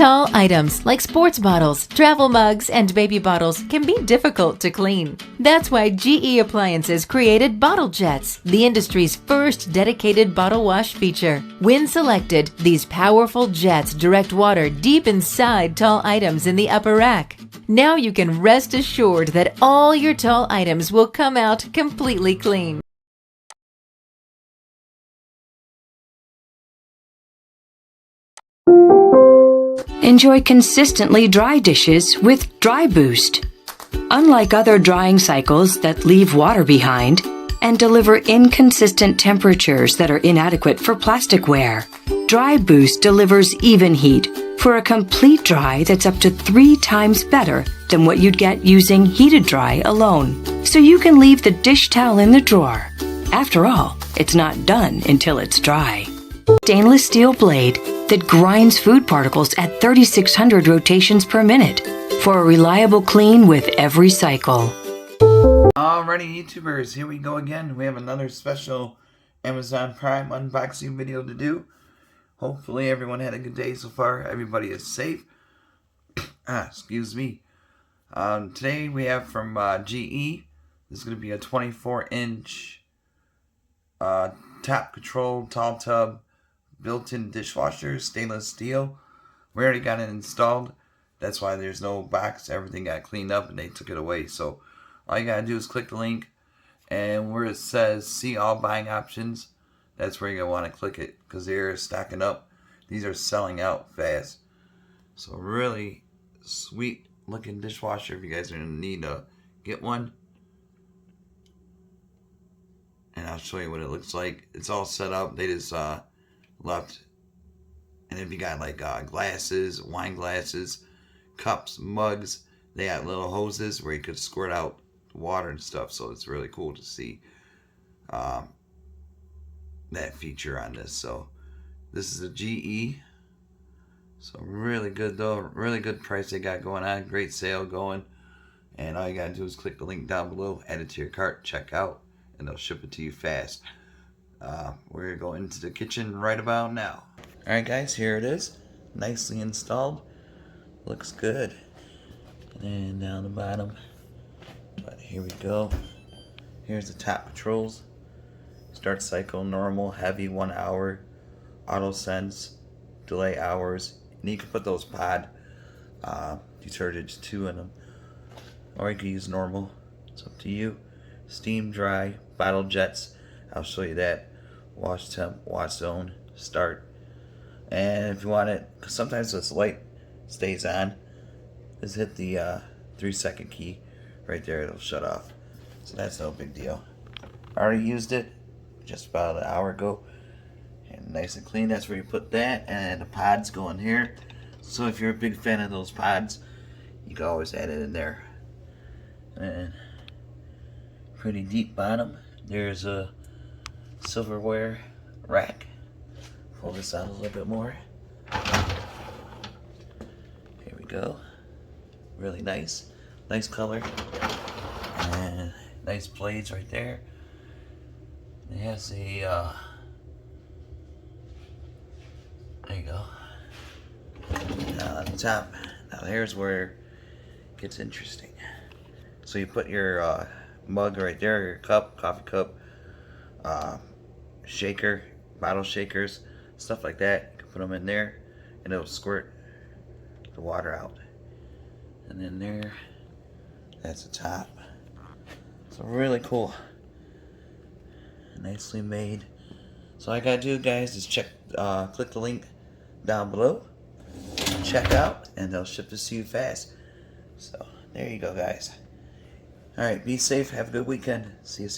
Tall items like sports bottles, travel mugs, and baby bottles can be difficult to clean. That's why GE Appliances created Bottle Jets, the industry's first dedicated bottle wash feature. When selected, these powerful jets direct water deep inside tall items in the upper rack. Now you can rest assured that all your tall items will come out completely clean. Enjoy consistently dry dishes with Dry Boost. Unlike other drying cycles that leave water behind and deliver inconsistent temperatures that are inadequate for plasticware, Dry Boost delivers even heat for a complete dry that's up to 3 times better than what you'd get using heated dry alone. So you can leave the dish towel in the drawer. After all, it's not done until it's dry. Stainless steel blade that grinds food particles at 3,600 rotations per minute for a reliable clean with every cycle. Alrighty, YouTubers, here we go again. We have another special Amazon Prime unboxing video to do. Hopefully everyone had a good day so far. Everybody is safe. Excuse me. Today we have from GE. This is going to be a 24-inch tap control tall tub built-in dishwasher, stainless steel. We already got it installed. That's why there's no box. Everything got cleaned up and they took it away. So all you gotta do is click the link, and where it says see all buying options, that's where you're gonna want to click it, because they're stacking up. These are selling out fast. So really sweet looking dishwasher if you guys are in need to get one. And I'll show you what it looks like. It's all set up. They just left. And if you got like glasses, wine glasses, cups, mugs, they got little hoses where you could squirt out water and stuff. So it's really cool to see that feature on this. So this is a GE. So really good though. Really good price they got going on. Great sale going. And all you gotta do is click the link down below, add it to your cart, check out, and they'll ship it to you fast. We're going into the kitchen right about now. Alright guys, here it is. Nicely installed. Looks good. And then down the bottom. But here we go. Here's the top controls. Start cycle, normal, heavy, 1 hour. Auto sense, delay hours. And you can put those pod detergents too in them. Or you can use normal. It's up to you. Steam, dry, bottle jets. I'll show you that. Wash temp, wash zone, start. And if you want it, because sometimes this light stays on, just hit the 3-second key right there. It'll shut off. So that's no big deal. I already used it just about an hour ago. And nice and clean. That's where you put that. And the pods go in here. So if you're a big fan of those pods, you can always add it in there. And pretty deep bottom. There's a silverware rack. Pull this out a little bit more. Here we go. Really nice. Nice color. And nice blades right there. It has a there you go. Now on the top. Now here's where it gets interesting. So you put your mug right there, your cup, coffee cup, shaker, bottle shakers, stuff like that. You can put them in there and it'll squirt the water out. And then there, that's the top. So really cool. Nicely made. So all I gotta do, guys, is check, click the link down below, check out, and they'll ship this to you fast. So there you go, guys. Alright, be safe, have a good weekend. See you soon.